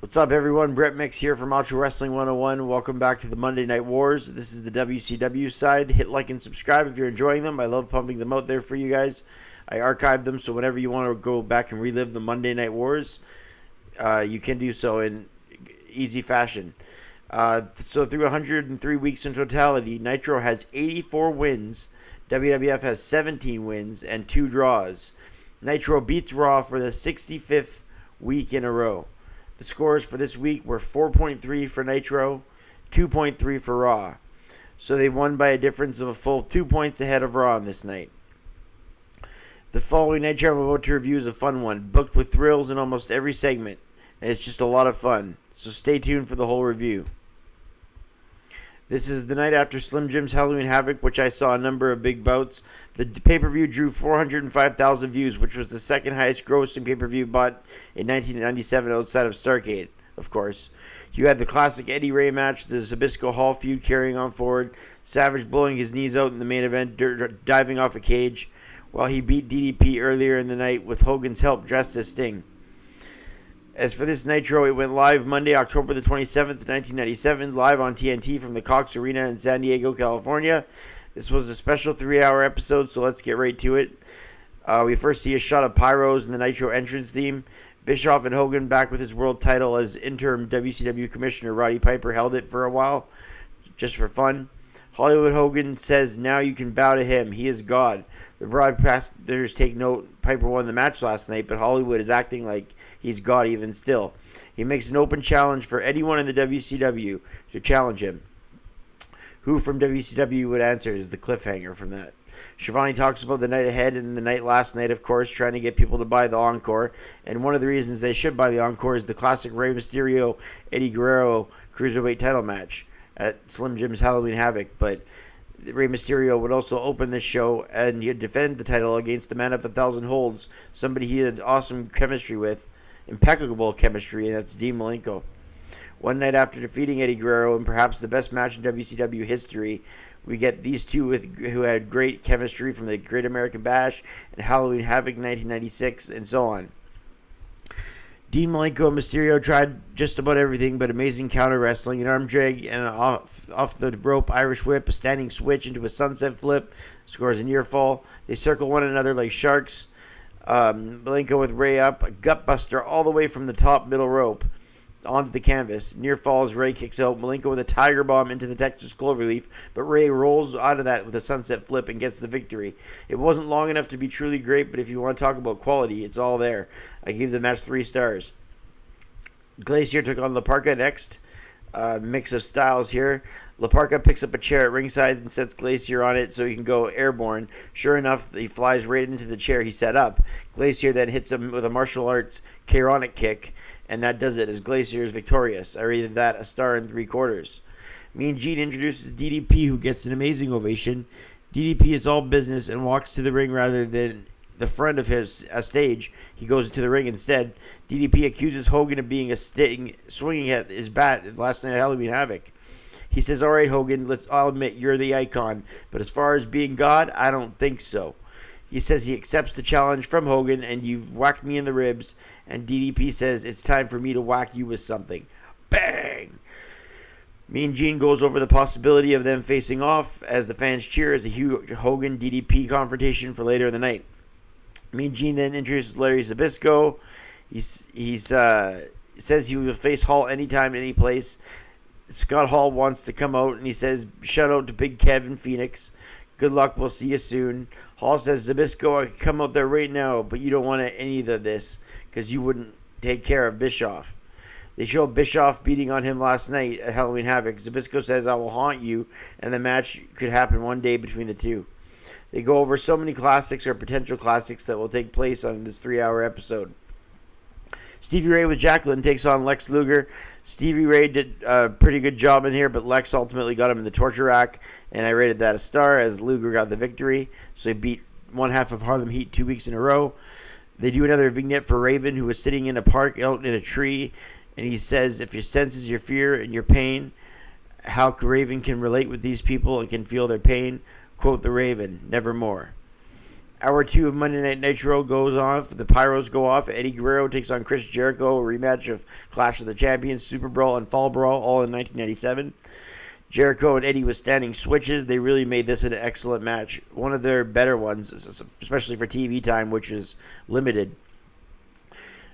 What's up, everyone? Brett Mix here from Macho Wrestling 101. Welcome back to the Monday Night Wars. This is the WCW side. Hit like and subscribe if you're enjoying them. I love pumping them out there for you guys. I archive them, so whenever you want to go back and relive the Monday Night Wars, you can do so in easy fashion. So through 103 weeks in totality, Nitro has 84 wins. WWF has 17 wins and 2 draws. Nitro beats Raw for the 65th week in a row. The scores for this week were 4.3 for Nitro, 2.3 for Raw. So they won by a difference of a full 2 points ahead of Raw on this night. The following Nitro I'm about to review is a fun one, booked with thrills in almost every segment, and it's just a lot of fun. So stay tuned for the whole review. This is the night after Slim Jim's Halloween Havoc, which I saw a number of big bouts. The pay-per-view drew 405,000 views, which was the second highest grossing pay-per-view bought in 1997 outside of Starrcade, of course. You had the classic Eddie Ray match, the Zbyszko Hall feud carrying on forward, Savage blowing his knees out in the main event, diving off a cage, while he beat DDP earlier in the night with Hogan's help dressed as Sting. As for this Nitro, it went live Monday, October the 27th, 1997, live on TNT from the Cox Arena in San Diego, California. This was a special 3-hour episode, so let's get right to it. We first see a shot of pyros in the Nitro entrance theme. Bischoff and Hogan back with his world title as interim WCW Commissioner Roddy Piper held it for a while, just for fun. Hollywood Hogan says, "Now you can bow to him. He is God." The broadcasters take note Piper won the match last night, but Hollywood is acting like he's God even still. He makes an open challenge for anyone in the WCW to challenge him. Who from WCW would answer is the cliffhanger from that. Schiavone talks about the night ahead and the night last night, of course, trying to get people to buy the Encore. And one of the reasons they should buy the Encore is the classic Rey Mysterio, Eddie Guerrero Cruiserweight title match at Slim Jim's Halloween Havoc, but Rey Mysterio would also open this show and he'd defend the title against the man of 1,000 holds, somebody he had awesome chemistry with, impeccable chemistry, and that's Dean Malenko. One night after defeating Eddie Guerrero in perhaps the best match in WCW history, we get these two who had great chemistry from the Great American Bash and Halloween Havoc 1996 and so on. Dean Malenko and Mysterio tried just about everything but amazing counter wrestling, an arm drag, and an off the rope Irish whip, a standing switch into a sunset flip, scores a near fall. They circle one another like sharks. Malenko with Ray up, a gut buster all the way from the top middle rope onto the canvas. Near falls, Ray kicks out. Malenko with a tiger bomb into the Texas Cloverleaf, but Ray rolls out of that with a sunset flip and gets the victory. It wasn't long enough to be truly great, but if you want to talk about quality, it's all there. I gave the match 3 stars. Glacier took on La Parka next. Mix of styles here. La Parka picks up a chair at ringside and sets Glacier on it so he can go airborne. Sure enough, he flies right into the chair he set up. Glacier then hits him with a martial arts Chaironic kick, and that does it as Glacier is victorious. I rated that a star and 3/4. Mean Gene introduces DDP, who gets an amazing ovation. DDP is all business and walks to the ring rather than the front of his stage. He goes into the ring instead. DDP accuses Hogan of being swinging at his bat last night at Halloween Havoc. He says, "All right, Hogan, I'll admit you're the icon, but as far as being God, I don't think so." He says he accepts the challenge from Hogan, and "You've whacked me in the ribs." And DDP says, "It's time for me to whack you with something." Bang! Mean Gene goes over the possibility of them facing off as the fans cheer as a huge Hogan-DDP confrontation for later in the night. Mean Gene then introduces Larry Zbyszko. He says he will face Hall anytime, any place. Scott Hall wants to come out, and he says, "Shout out to Big Kev in Phoenix. Good luck, we'll see you soon." Hall says, "Zbyszko, I can come out there right now, but you don't want any of this because you wouldn't take care of Bischoff." They show Bischoff beating on him last night at Halloween Havoc. Zbyszko says, "I will haunt you," and the match could happen one day between the two. They go over so many classics or potential classics that will take place on this 3-hour episode. Stevie Ray with Jacqueline takes on Lex Luger. Stevie Ray did a pretty good job in here, but Lex ultimately got him in the torture rack, and I rated that a star as Luger got the victory. So he beat one half of Harlem Heat 2 weeks in a row. They do another vignette for Raven, who was sitting in a park out in a tree, and he says, "If your senses your fear and your pain, how Raven can relate with these people and can feel their pain. Quote the Raven, nevermore." Hour 2 of Monday Night Nitro goes off. The Pyros go off. Eddie Guerrero takes on Chris Jericho. A rematch of Clash of the Champions, Super Brawl, and Fall Brawl, all in 1997. Jericho and Eddie with standing switches. They really made this an excellent match. One of their better ones, especially for TV time, which is limited.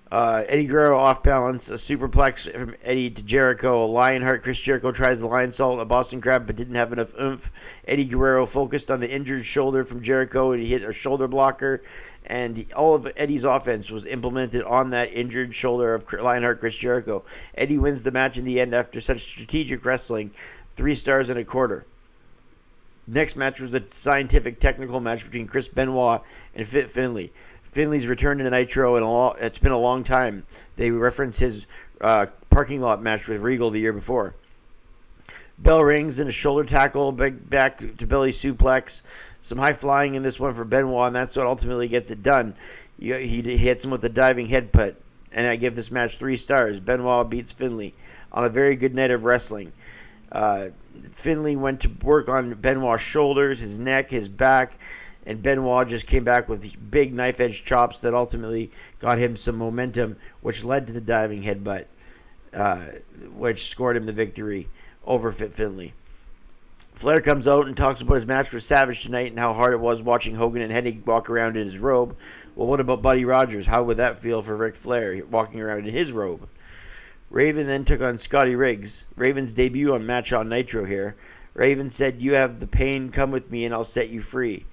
Eddie Guerrero off balance, a superplex from Eddie to Jericho, a Lionheart. Chris Jericho tries the Lion Salt, a Boston Crab, but didn't have enough oomph. Eddie Guerrero focused on the injured shoulder from Jericho, and he hit a shoulder blocker, and all of Eddie's offense was implemented on that injured shoulder of Lionheart Chris Jericho. Eddie wins the match in the end after such strategic wrestling, 3 stars and a quarter. Next match was a scientific technical match between Chris Benoit and Fit Finlay. Finley's return to Nitro, and it's been a long time. They reference his parking lot match with Regal the year before. Bell rings and a shoulder tackle, big back to belly suplex. Some high flying in this one for Benoit, and that's what ultimately gets it done. He hits him with a diving head putt, and I give this match 3 stars. Benoit beats Finlay on a very good night of wrestling. Finlay went to work on Benoit's shoulders, his neck, his back, and Benoit just came back with big knife-edge chops that ultimately got him some momentum, which led to the diving headbutt, which scored him the victory over Fit Finlay. Flair comes out and talks about his match with Savage tonight and how hard it was watching Hogan and Hennig walk around in his robe. Well, what about Buddy Rogers? How would that feel for Ric Flair walking around in his robe? Raven then took on Scotty Riggs. Raven's debut on Match on Nitro here. Raven said, "You have the pain, come with me and I'll set you free."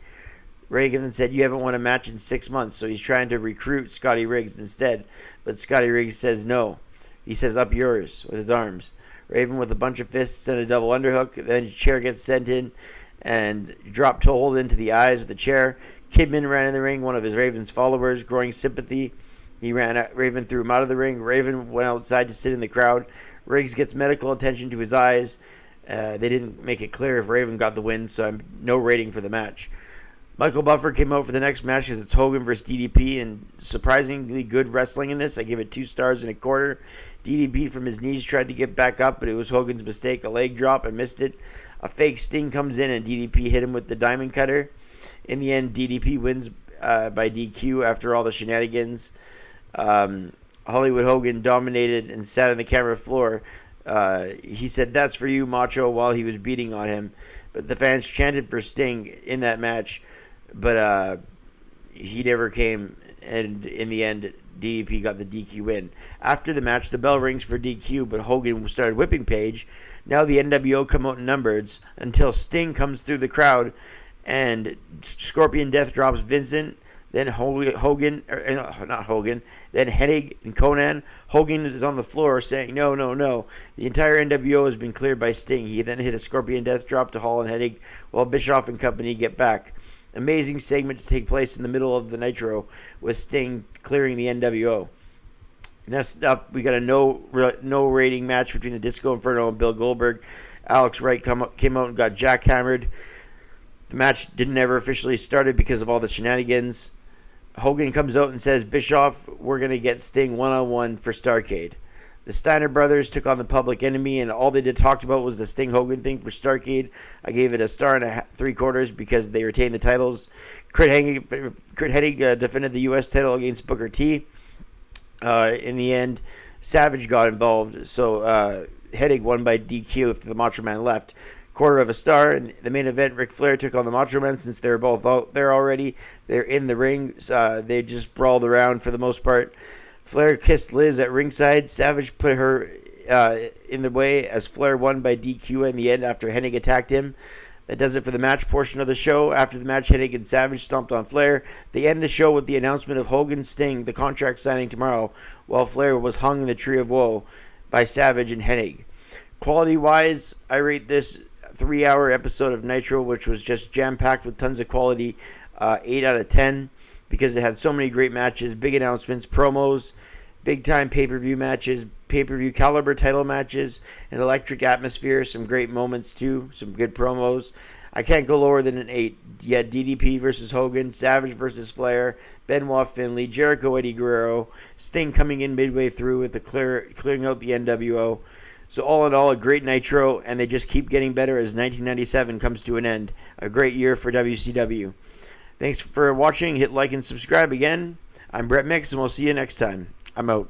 Raven said, "You haven't won a match in 6 months," so he's trying to recruit Scotty Riggs instead. But Scotty Riggs says no. He says, "Up yours," with his arms. Raven with a bunch of fists and a double underhook. Then his chair gets sent in and dropped to hold into the eyes of the chair. Kidman ran in the ring, one of his Raven's followers, growing sympathy. He ran at Raven, threw him out of the ring. Raven went outside to sit in the crowd. Riggs gets medical attention to his eyes. They didn't make it clear if Raven got the win, so I'm no rating for the match. Michael Buffer came out for the next match because it's Hogan versus DDP, and surprisingly good wrestling in this. I give it 2 stars and a quarter. DDP from his knees tried to get back up, but it was Hogan's mistake. A leg drop and missed it. A fake Sting comes in, and DDP hit him with the diamond cutter. In the end, DDP wins by DQ after all the shenanigans. Hollywood Hogan dominated and sat on the camera floor. He said, "That's for you, Macho," while he was beating on him. But the fans chanted for Sting in that match. But he never came, and in the end, DDP got the DQ win. After the match, the bell rings for DQ, but Hogan started whipping Page. Now the NWO come out in numbers until Sting comes through the crowd, and Scorpion Death drops Vincent. Then not Hogan, then Hennig and Conan. Hogan is on the floor saying, "No, no, no." The entire NWO has been cleared by Sting. He then hit a Scorpion Death drop to Hall and Hennig while Bischoff and company get back. Amazing segment to take place in the middle of the Nitro with Sting clearing the NWO. Next up, we got a no rating match between the Disco Inferno and Bill Goldberg. Alex Wright came out and got jackhammered. The match didn't ever officially started because of all the shenanigans. Hogan comes out and says, "Bischoff, we're going to get Sting one-on-one for Starrcade." The Steiner brothers took on the Public Enemy, and all they talked about was the Sting Hogan thing for Starrcade. I gave it 1 star and 3/4 because they retained the titles. Kurt Hennig defended the U.S. title against Booker T. In the end, Savage got involved, so Hennig won by DQ after the Macho Man left. 1/4 star. In the main event, Ric Flair took on the Macho Man. Since they were both out there already, they're in the ring. They just brawled around for the most part. Flair kissed Liz at ringside. Savage put her in the way as Flair won by DQ in the end after Hennig attacked him. That does it for the match portion of the show. After the match, Hennig and Savage stomped on Flair. They end the show with the announcement of Hogan Sting, the contract signing tomorrow, while Flair was hung in the Tree of Woe by Savage and Hennig. Quality-wise, I rate this 3-hour episode of Nitro, which was just jam-packed with tons of quality, 8 out of 10. Because it had so many great matches, big announcements, promos, big-time pay-per-view matches, pay-per-view caliber title matches, an electric atmosphere, some great moments too, some good promos. I can't go lower than an 8. Yet DDP versus Hogan, Savage versus Flair, Benoit Finlay, Jericho Eddie Guerrero, Sting coming in midway through with the clearing out the NWO. So all in all, a great Nitro, and they just keep getting better as 1997 comes to an end. A great year for WCW. Thanks for watching. Hit like and subscribe again. I'm Brett Mix, and we'll see you next time. I'm out.